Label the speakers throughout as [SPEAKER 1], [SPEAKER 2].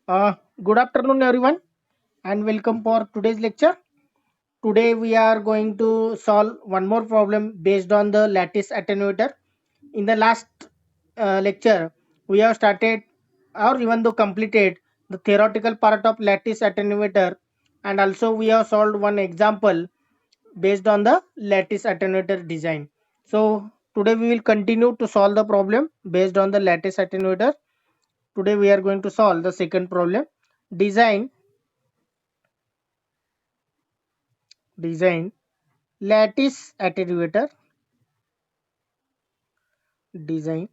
[SPEAKER 1] Good afternoon, everyone, and welcome for today's lecture. Today, we are going to solve one more problem based on the lattice attenuator. In the last lecture, we have started or even though completed the theoretical part of lattice attenuator, and also we have solved one example based on the lattice attenuator design. So, today we will continue to solve the problem based on the lattice attenuator. Today, we are going to solve the second problem. Design design lattice attenuator design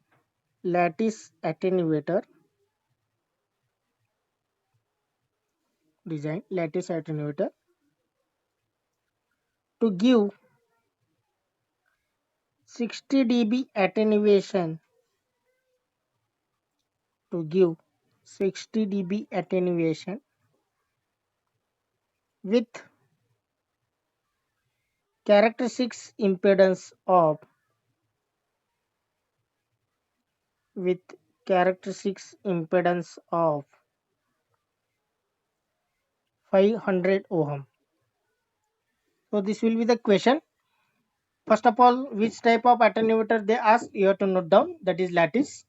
[SPEAKER 1] lattice attenuator design lattice attenuator to give 60 dB attenuation to give 60 dB attenuation with characteristics impedance of with characteristics impedance of 500 ohm. So this will be the question. First of all, which type of attenuator they ask, you have to note down, that is lattice.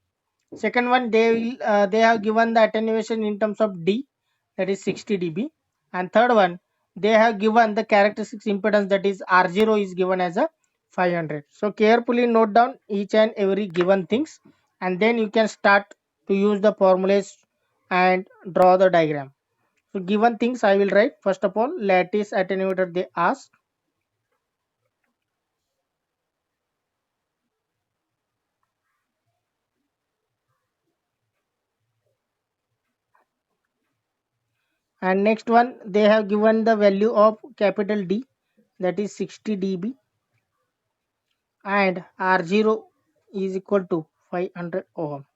[SPEAKER 1] Second one, they have given the attenuation in terms of D, that is 60 dB. And third one, they have given the characteristics impedance, that is R0 is given as a 500. So carefully note down each and every given things, and then you can start to use the formulas and draw the diagram. So given things I will write. First of all, lattice attenuator they ask. And next one, they have given the value of capital D, that is 60 dB, and R0 is equal to 500 ohm.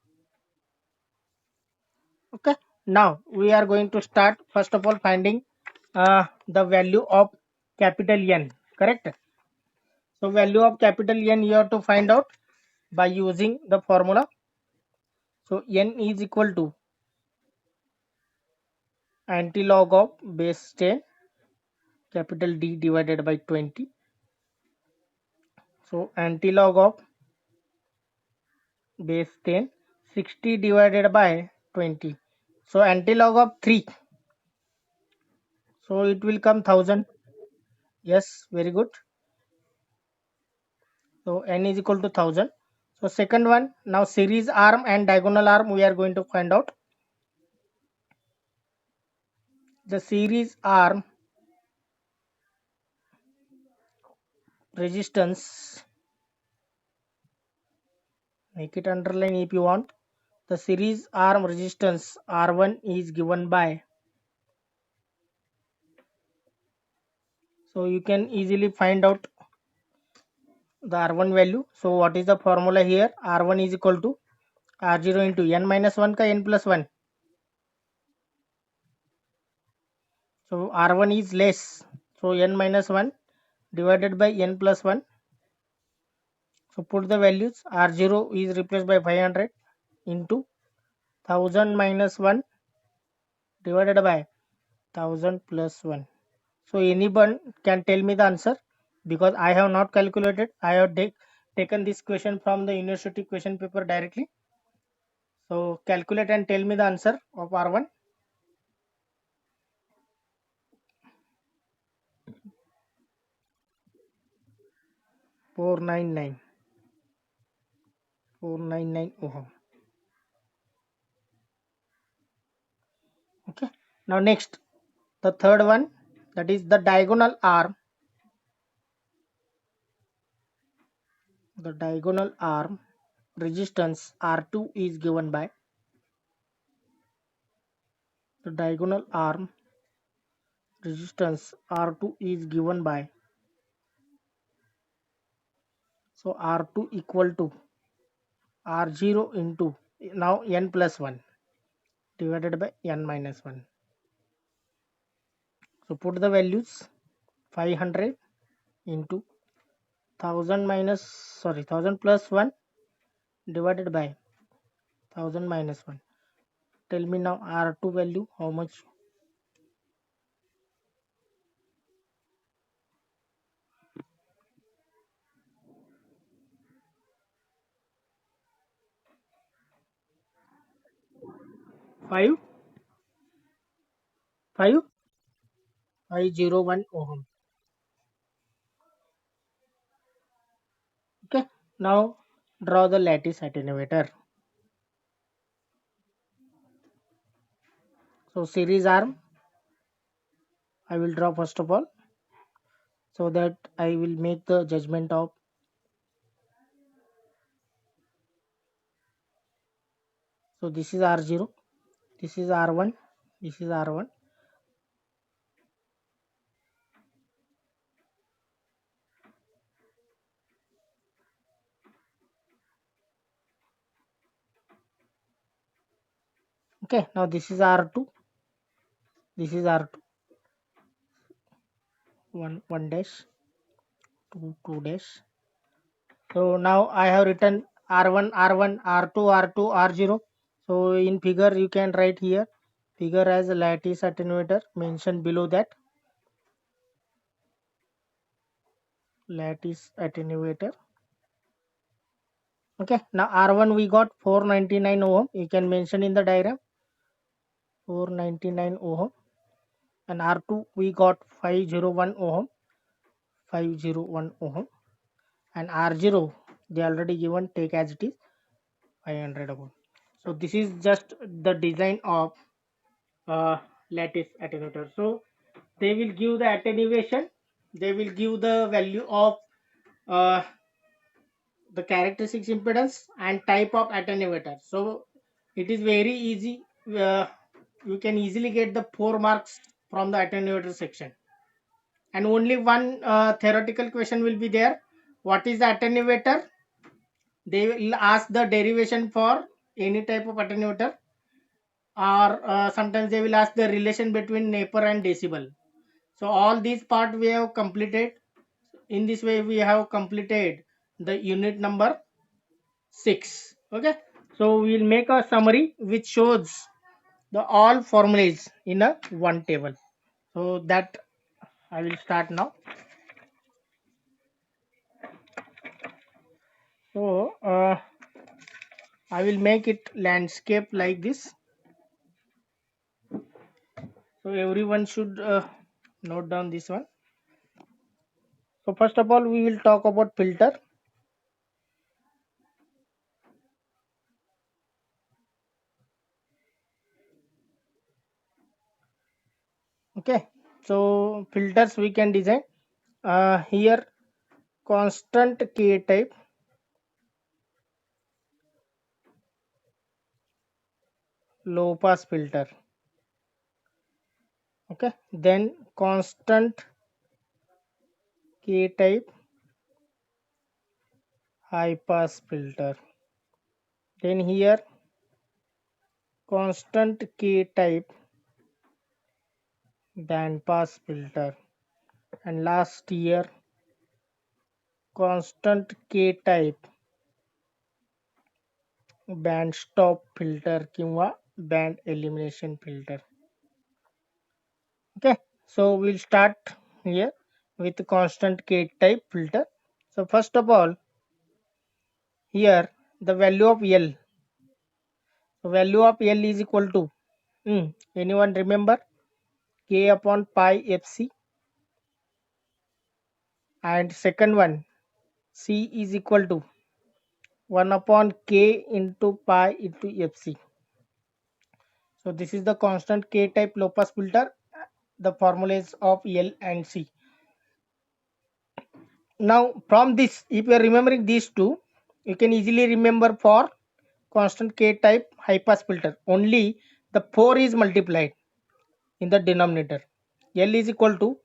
[SPEAKER 1] Okay, now we are going to start first of all finding the value of capital N, correct? So value of capital N you have to find out by using the formula. So N is equal to antilog of base 10 capital D divided by 20. So antilog of base 10, 60 divided by 20. So antilog of 3. So it will come 1000. Yes, very good. So n is equal to 1000. So second one, now series arm and diagonal arm we are going to find out. The series arm resistance, make it underline if you want. The series arm resistance R1 is given by, so you can easily find out the R1 value. So what is the formula here? R1 is equal to R0 into n minus 1 ka n plus 1. So R1 is less. So n minus 1 divided by n plus 1. So put the values. R0 is replaced by 500 into 1000 minus 1 divided by 1000 plus 1. So anyone can tell me the answer, because I have not calculated. I have taken this question from the university question paper directly. So calculate and tell me the answer of R1. 499. 499 ohm. Okay. Now next, the third one, that is the diagonal arm. The diagonal arm resistance R2 is given by, the diagonal arm resistance R2 is given by, so R2 equal to R0 into now n plus 1 divided by n minus 1. So put the values. 500 into 1000 minus, sorry, 1000 plus 1 divided by 1000 minus 1. Tell me now R2 value how much? Five 5 501 ohm. Okay. Now draw the lattice attenuator. So series arm I will draw first of all, so that I will make the judgment of. So this is R0, this is R1, this is R1. Okay, now this is R2, this is R2, 1 dash, 2 dash. So now I have written R1, R1, R2, R2, R0. So in figure you can write here, figure as a lattice attenuator, mention below that, lattice attenuator. Okay, now R1 we got 499 ohm, you can mention in the diagram, 499 ohm. And R2 we got 501 ohm, 501 ohm. And R0 they already given, take as it is, 500 ohm. So this is just the design of lattice attenuator. So they will give the attenuation, they will give the value of uh, the characteristics impedance and type of attenuator. So it is very easy, you can easily get the 4 marks from the attenuator section. And only one theoretical question will be there, what is the attenuator. They will ask the derivation for any type of attenuator, or sometimes they will ask the relation between Napier and decibel. So all these part we have completed. In this way we have completed the unit number 6. Okay, so we will make a summary which shows the all formulas in a one table. So that I will start now. So I will make it landscape like this. So everyone should note down this one. So first of all we will talk about filter. Okay, so filters we can design here, constant K type, low pass filter. Okay, then constant K type, high pass filter. Then here constant K type, band pass filter. And last here constant K type, band stop filter किंवा band elimination filter. Okay, so we'll start here with constant K type filter. So first of all, here the value of L. So value of L is equal to, anyone remember, K upon pi Fc. And second one, C is equal to 1 upon K into pi into Fc. So this is the constant K type low pass filter, the formulas of L and C. Now from this, if you are remembering these two, you can easily remember for constant K type high pass filter. Only the 4 is multiplied in the denominator. L is equal to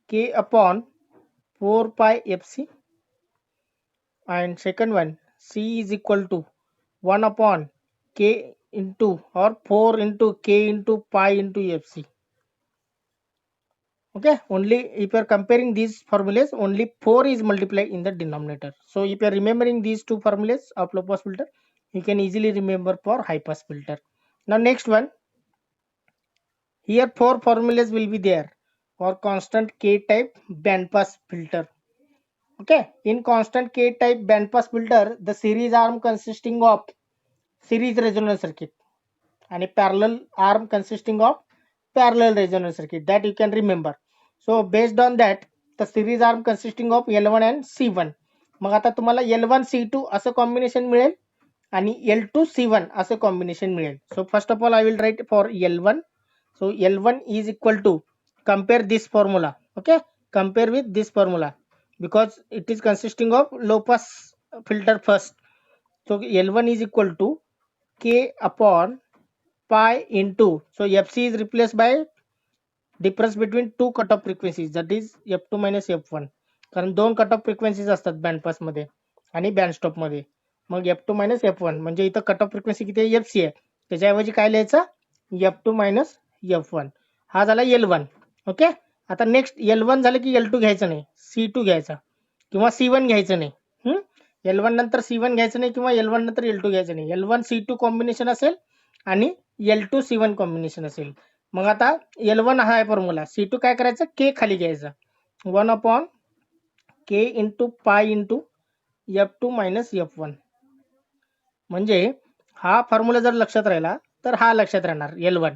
[SPEAKER 1] K upon 4 pi Fc. And second one, C is equal to 1 upon K into, or 4 into K into pi into Fc. Okay, only if you are comparing these formulas, only 4 is multiplied in the denominator. So if you are remembering these two formulas of low pass filter, you can easily remember for high pass filter. Now next one, here 4 formulas will be there for constant K type band pass filter. Okay, in constant K type band pass filter, the series arm consisting of series resonance circuit and a parallel arm consisting of parallel resonance circuit, that you can remember. So based on that, the series arm consisting of L1 and C1. मग आता तुम्हाला L1 C2 असं combination मिळेल आणि L2 C1 असं combination मिळेल. So first of all I will write for L1. So L1 is equal to, compare this formula. Okay, compare with this formula because it is consisting of low pass filter first. So L1 is equal to K upon pi into, so fc is replaced by difference between two cutoff frequencies, that is f2 minus f1. कारण दोन cut off frequencies असतात band pass मध्ये आणि band stop मध्ये. मग f2 minus f1 म्हणजे इथं cut off frequency किती आहे, fc आहे, त्याच्याऐवजी काय लिहायचं, f2 मायनस f1. हा झाला L1. ओके, आता नेक्स्ट L1 झालं की L2 घ्यायचं नाही, C2 घ्यायचा किंवा C1 घ्यायचं नाही. L1 नंतर C1 घ्यायचं नाही किंवा L1 नंतर L2 घ्यायचं नाही. L1 C2 कॉम्बिनेशन असेल आणि L2 C1 कॉम्बिनेशन असेल. मग आता L1 हा आहे फॉर्म्युला, C2 काय करायचं, K खाली घ्यायचा, 1 upon K into pi into F2 minus F1. म्हणजे हा फॉर्म्युला जर लक्षात राहिला तर हा लक्षात राहणार L1.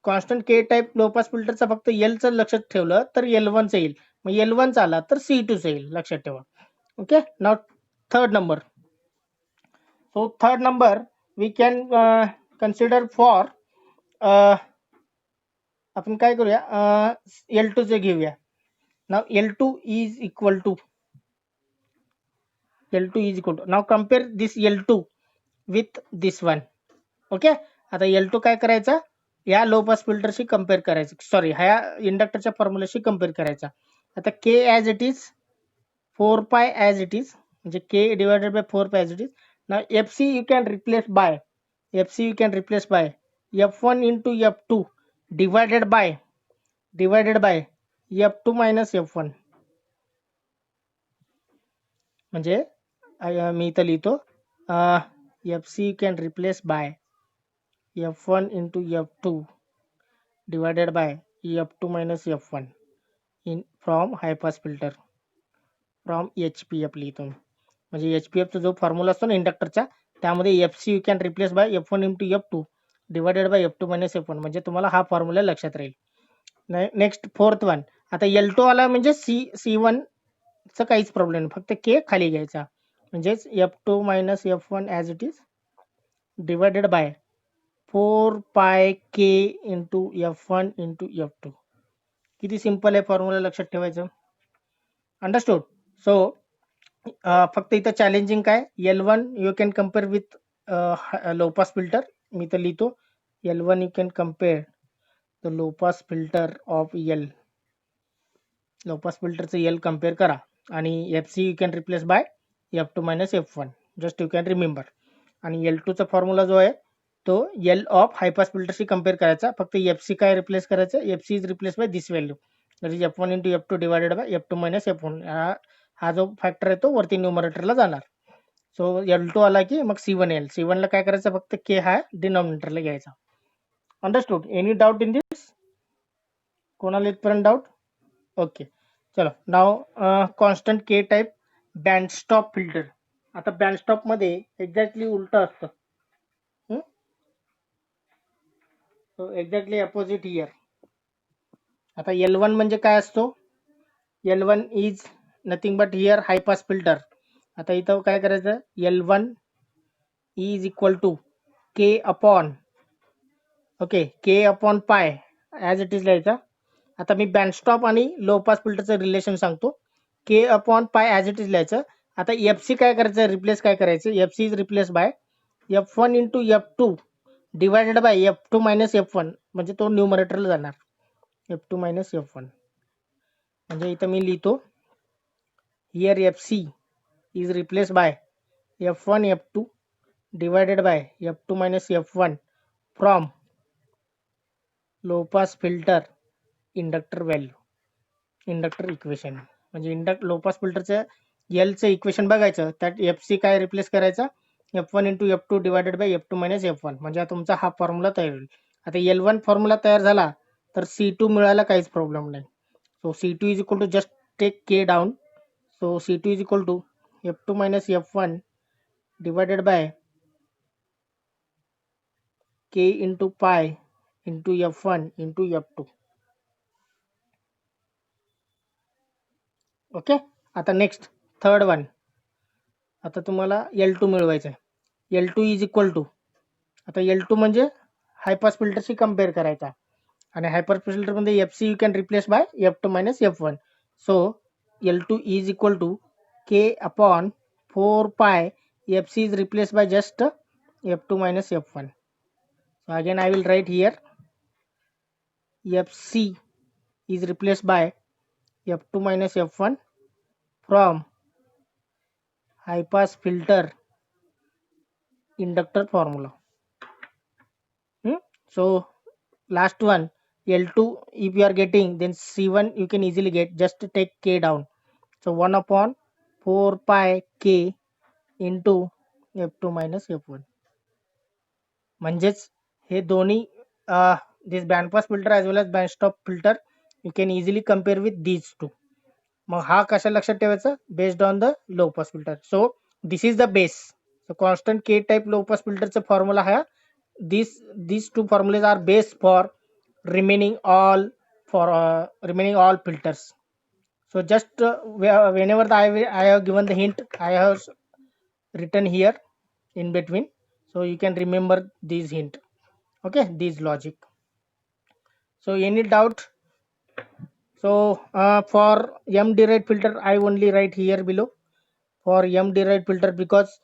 [SPEAKER 1] कॉन्स्टंट K टाइप लो पास फिल्टरचा फक्त L चं लक्षात ठेवलं तर L1 चं येईल, मग L1 चा आला तर C2 चं येईल, लक्षात ठेवा. Okay, now third number. So third number we can consider for आपण काय करूया, L2 चे घेऊया. Now L2 is equal to, now compare this L2 with this one. Okay, आता L2 काय करायचा, या लो पास फिल्टरशी कंपेअर करायचं, सॉरी ह्या इंडक्टरच्या फॉर्म्युलाशी कंपेअर करायचा. आता K as it is 4 pi as it is, म्हणजे K divided by 4 pi as it is. Now FC you can replace by, F1 into F2 divided by F2 minus F1. म्हणजे मी इथं लिहितो, FC you can replace by F1 into F2 divided by F2 minus F1 in from high pass filter from HPF लिहितो. म्हणजे HPF चा जो formula असतो ना इंडक्टरचा, त्यामध्ये FC you can replace by F1 into F2 divided by F2 minus F1, म्हणजे तुम्हाला हा फॉर्म्युला लक्षात राहील. नेक्स्ट फोर्थ वन, आता L2 आला म्हणजे C1 चा काहीच प्रॉब्लेम नाही, फक्त K खाली घ्यायचा, म्हणजेच F2 minus F1 as it is divided by 4 pi K into F1 into F2. किती सिंपल आहे फॉर्म्युला, लक्षात ठेवायचं. अंडरस्टूड. सो फक्त इथं चॅलेंजिंग काय, L1 you can compare with low pass filter. मी तर लिहितो L1 you can compare the low pass filter of L. Low pass फिल्टरचं L कम्पेअर करा आणि FC you can replace by F2 minus F1, just you can remember. आणि L2 चा formula जो आहे तो L ऑफ हाय पास फिल्टरशी compare करायचा, फक्त FC काय रिप्लेस करायचं, FC is replace by this value, that is F1 into F2 divided by F2 minus F1. हा जो फॅक्टर आहे तो वरती न्यूमरेटरला जाणार. सो L2 आला की मग C1 येईल, C1 ला काय करायचं, फक्त K हा डिनॉमिनेटरला घ्यायचा. Understood. Any doubt in this, कोणाला इथपर्यंत डाऊट? ओके, चलो. नाव constant K type band stop filter. आता बँड स्टॉप मध्ये एक्झॅक्टली उलट असतं, सो एक्झॅक्टली अपोजिट हियर. आता L1 म्हणजे काय असतो, L1 is nothing but here high pass filter. आता इथं काय करायचं, L1 is equal to K upon, okay, K upon pi as it is लिहायचा. आता मी बँड स्टॉप आणि लो पास फिल्टरचं रिलेशन सांगतो, K upon pi as it is लिहायचं. आता FC काय करायचं, रिप्लेस काय करायचं, FC is replace by F1 into F2 divided by F2 minus F1, म्हणजे तो न्यूमरेटरला जाणार, F2 मायनस F1. म्हणजे इथं मी लिहितो, here FC is replace by F1 F2 divided by F2 minus F1 from low pass filter inductor value, inductor equation. म्हणजे लो pass फिल्टरचं L चं equation बघायचं, त्यात FC काय रिप्लेस करायचा, F1 into F2 divided by F2 minus F1 म्हणजे तुमचा हा फॉर्म्युला तयार होईल. आता L1 फॉर्म्युला तयार झाला तर C2 मिळायला काहीच प्रॉब्लेम नाही. So C2 is equal to just take K down. So C2 is equal to F2 minus F1 divided by K into pi into F1 into F2. Okay. आता next third one. आता तुम्हाला L2 मिळवायचं आहे. L2 is equal to, आता L2 म्हणजे हाय pass फिल्टरशी compare करायचा आणि हाय पास फिल्टरमध्ये FC you can replace by F2 minus F1. So L2 is equal to K upon 4 pi FC is replaced by just F2 minus F1. So again I will write here FC is replaced by F2 minus F1 from high pass filter inductor formula. So last one L2 if you are getting, then C1 you can easily get, just take K down. So 1 upon 4 pi K into F2 minus F1. म्हणजेच हे दोन्ही this band pass filter as well as band stop filter you can easily compare with these two. मग हा कशा लक्षात ठेवायचा, based on the low pass filter. So this is the base. So constant के type लो pass फिल्टरचा formula हा these two formulas are base for remaining all filters. So just whenever I have given the hint, I have written here in between, so you can remember this hint. Okay, this logic. So any doubt? So for M derived filter I only write here below for M derived filter, because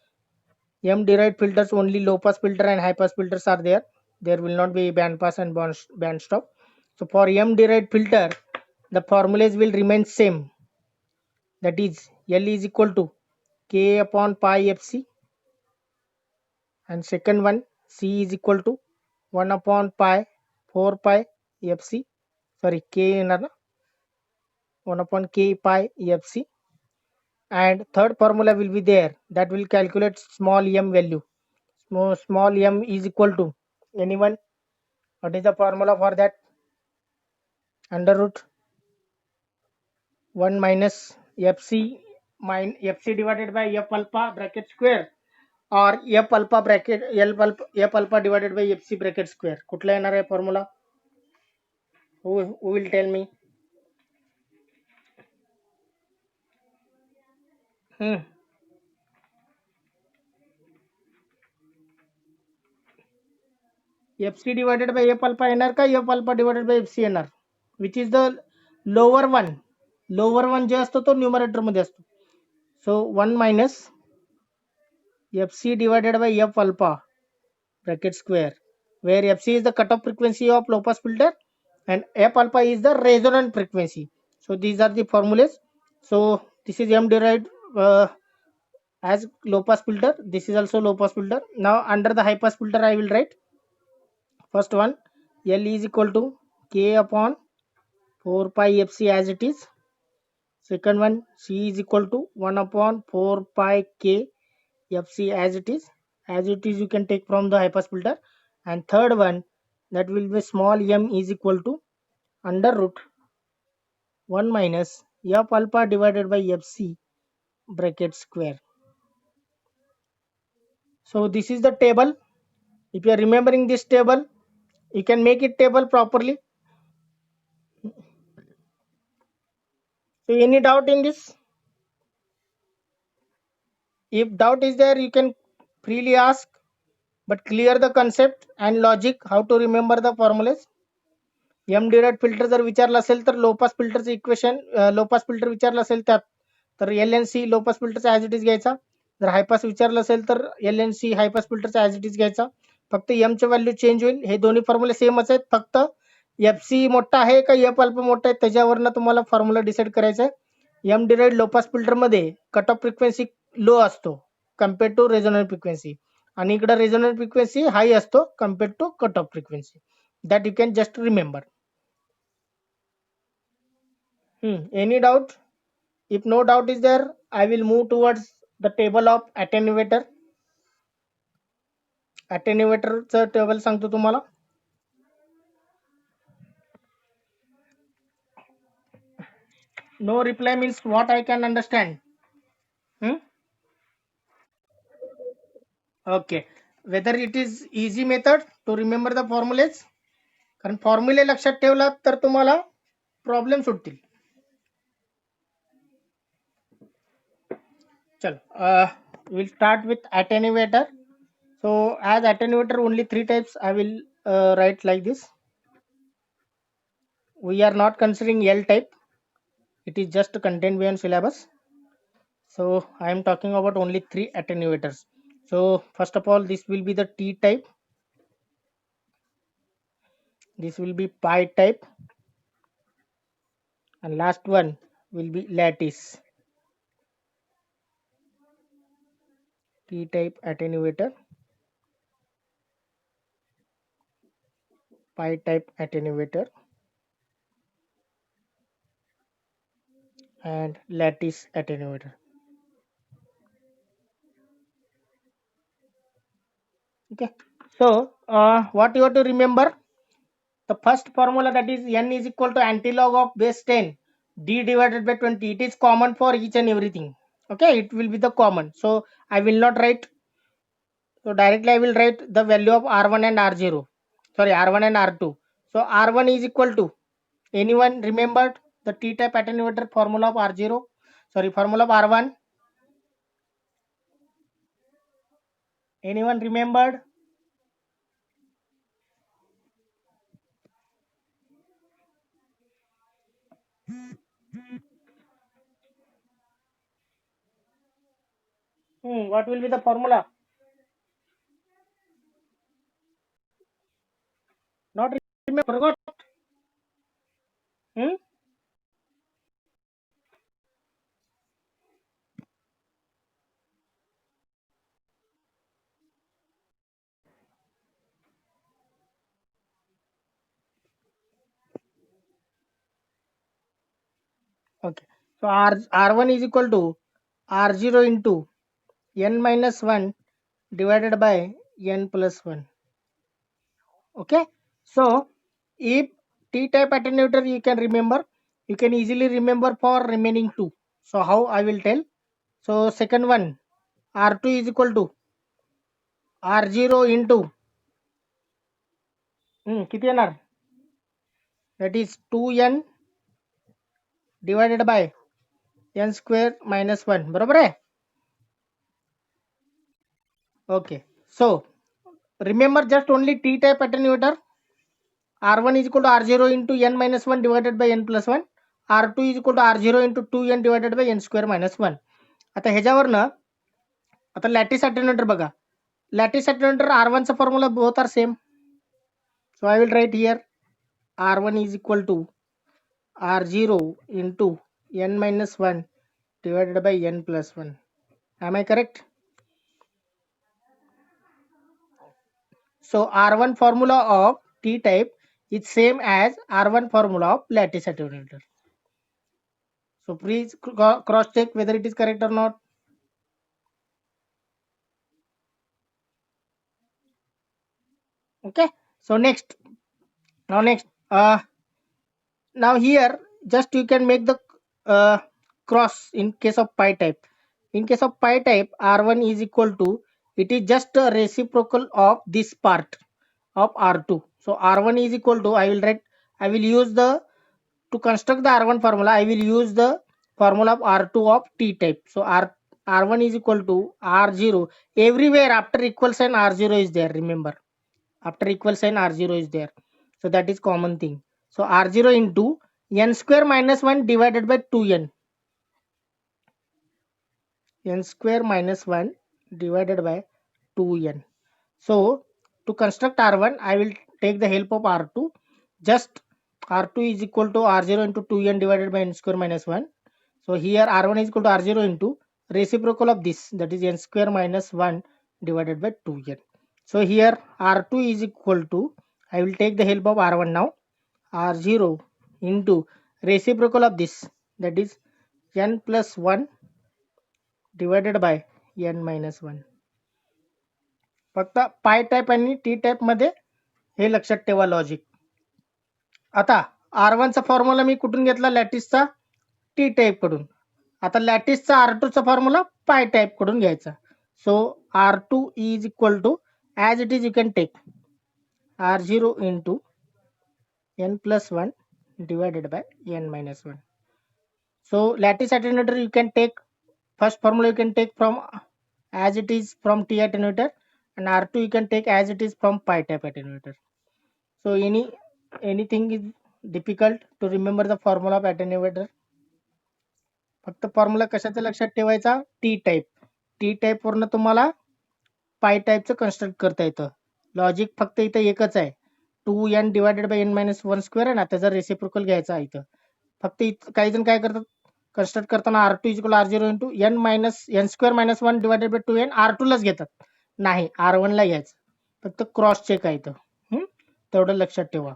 [SPEAKER 1] M derived filters only low pass filter and high pass filters are there. There will not be band pass and band stop. So for M derived filter, the formulas will remain same. That is L is equal to K upon pi FC, and second one C is equal to 1 upon pi 4 pi FC. Sorry, K 1 upon K pi FC. And third formula will be there, that will calculate small m value. Small m is equal to, anyone, what is the formula for that? Under root 1 minus FC divided by F alpha bracket square, or F alpha bracket F alpha divided by FC bracket square. कुठला येणार आहे formula? Who will tell me? FC divided by F alpha येणार का F alpha divided by FC येणार? Which is the lower one? Lower one जे असतो तो numerator मध्ये असतो. So 1 minus FC divided by F alpha bracket square, where FC is the cutoff frequency of low pass filter and F alpha is the resonant frequency. So these are the formulas. So this is M derived as low pass filter. This is also low pass filter. Now under the high pass filter I will write first one L is equal to K upon 4 pi FC as it is. Second one C is equal to 1 upon 4 pi K FC as it is. As it is you can take from the high pass filter. And third one, that will be small m is equal to under root 1 minus F alpha divided by FC bracket square. So this is the table. If you are remembering this table, you can make it table properly. So any doubt in this? If doubt is there, you can freely ask, but clear the concept and logic how to remember the formulas. M derived filter जर विचारला असेल तर लो pass फिल्टरचं equation, लो pass filter विचारलं असेल त्यात तर L N C low pass फिल्टरचा as it is घ्यायचा. जर हाय पास विचारलं असेल तर L N C high pass फिल्टरचा ऍज इट इज घ्यायचा. फक्त एम चे व्हॅल्यू चेंज होईल. हे दोन्ही फॉर्म्युले सेमच आहेत, फक्त एफ सी मोठा आहे का एफ अल्फा मोठा आहे त्याच्यावरनं तुम्हाला फॉर्म्युला डिसाईड करायचा आहे. एम डिराइड लो पास फिल्टर मध्ये कट ऑफ फ्रिक्वेन्सी लो असतो कम्पेअर टू रेझोनंट फ्रिक्वेन्सी, आणि इकडे रेझोनंट फ्रिक्वेन्सी हाय असतो compare to cut off frequency. That you can just remember. Any doubt? If no doubt is there, I will move towards the table of attenuator. अटेन्युएटरचं table सांगतो तुम्हाला. No reply means what I can understand. Okay. Whether it is easy method to remember the formulas, कारण फॉर्म्युले लक्षात ठेवलात तर तुम्हाला problem सुटतील. चलो, we'll start with attenuator. So as attenuator only 3 types I will write like this. We are not considering L type. It is just contained beyond syllabus. So I am talking about only 3 attenuators. So first of all, this will be the T type. This will be pi type. And last one will be lattice. T type attenuator, pi type attenuator, and lattice attenuator. Okay, so what you have to remember, the first formula, that is n is equal to antilog of base 10 d divided by 20. It is common for each and everything. Okay, it will be the common, so I will not write. So directly I will write the value of r1 and r0, sorry, r1 and r2. So r1 is equal to, anyone remembered the T type attenuator formula of r0, sorry, formula of r1? Anyone remembered? What will be the formula? Not remember, forgot. Okay, so r1 is equal to r0 into n minus 1 divided by n plus 1. Okay, so if T type attenuator you can remember, you can easily remember for remaining two. So how I will tell. So second one, r2 is equal to r0 into किती येणार, that is 2n divided by n square minus 1, बरोबर आहे. Okay, so remember just only T type attenuator, r1 is equal to r0 into n minus 1 divided by n plus 1, r2 is equal to r0 into 2n divided by n square minus 1. आता ह्याच्यावरनं आता lattice अटेन्युएटर बघा, lattice attenuator r1 चा formula both are same. So I will write here r1 is equal to r0 into n minus 1 divided by n plus 1. Am I correct? So r1 formula of T type is same as r1 formula of lattice attenuator. So please cross check whether it is correct or not. Okay, so next, now here just you can make the cross in case of pi type. In case of pi type, r1 is equal to, it is just a reciprocal of this part of r2. So r1 is equal to, I will use the, to construct the r1 formula, I will use the formula of r2 of T type. So r1 is equal to r0, everywhere after equal sign r0 is there, remember, after equal sign r0 is there, so that is common thing. So r0 into n square minus 1 divided by 2n, n square minus 1 divided by 2n. So to construct r1 I will take the help of r2, just r2 is equal to r0 into 2n divided by n square minus 1. So here r1 is equal to r0 into reciprocal of this, that is n square minus 1 divided by 2n. So here r2 is equal to, I will take the help of r1 now, r0 into reciprocal of this, that is n plus 1 divided by n minus 1. फक्त पाय type आणि T type मध्ये हे लक्षात ठेवा logic. आता R1 चा formula मी कुठून घेतला? लॅटिसचा T type कडून. आता लॅटिसचा R2 चा फॉर्म्युला पाय टाईप कडून घ्यायचा. So R2 is equal to as it is you can take R0 into n plus 1 divided by n minus 1. So lattice attenuator you can take, first formula you can take from as it is from T attenuator, and R2 you can take as it is from pi type attenuator. So anything is difficult to remember the formula of attenuator? फक्त formula कशाचा लक्षात ठेवायचा? T type. T type वरनं तुम्हाला पाय टाईपचं construct करता येतं. Logic फक्त इथं एकच आहे, 2n divided by n minus 1 square आहे ना, त्याचा रेसिप्रोकल घ्यायचा आहे इथं. फक्त काही जण काय करतात, कन्स्ट्रक्ट करताना R2 is equal R0 into n minus n square minus 1 divided by 2n R2 लाच घेतात. नाही, R1 ला घ्यायचं. फक्त क्रॉस चेक आहे इथं. तेवढं लक्षात ठेवा.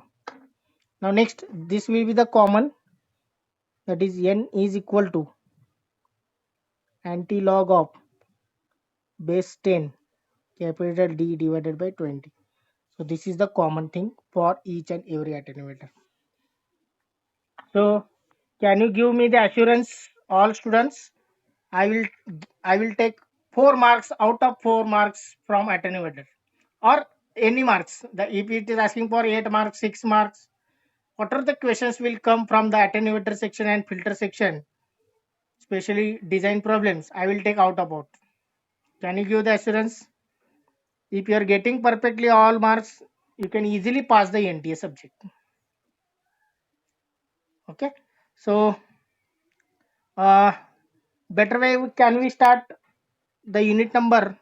[SPEAKER 1] Now next, this will be the common, that is n is equal to anti-log of base 10 capital D divided by 20. So this is the common thing for each and every attenuator. So can you give me the assurance, all students? I will take 4 marks out of 4 marks from attenuator, or any marks. If it is asking for 8 marks, 6 marks, whatever the questions will come from the attenuator section and filter section, especially design problems, I will take out about. Can you give the assurance? If you are getting perfectly all marks, you can easily pass the NTA subject. Okay, so better way can we start the unit number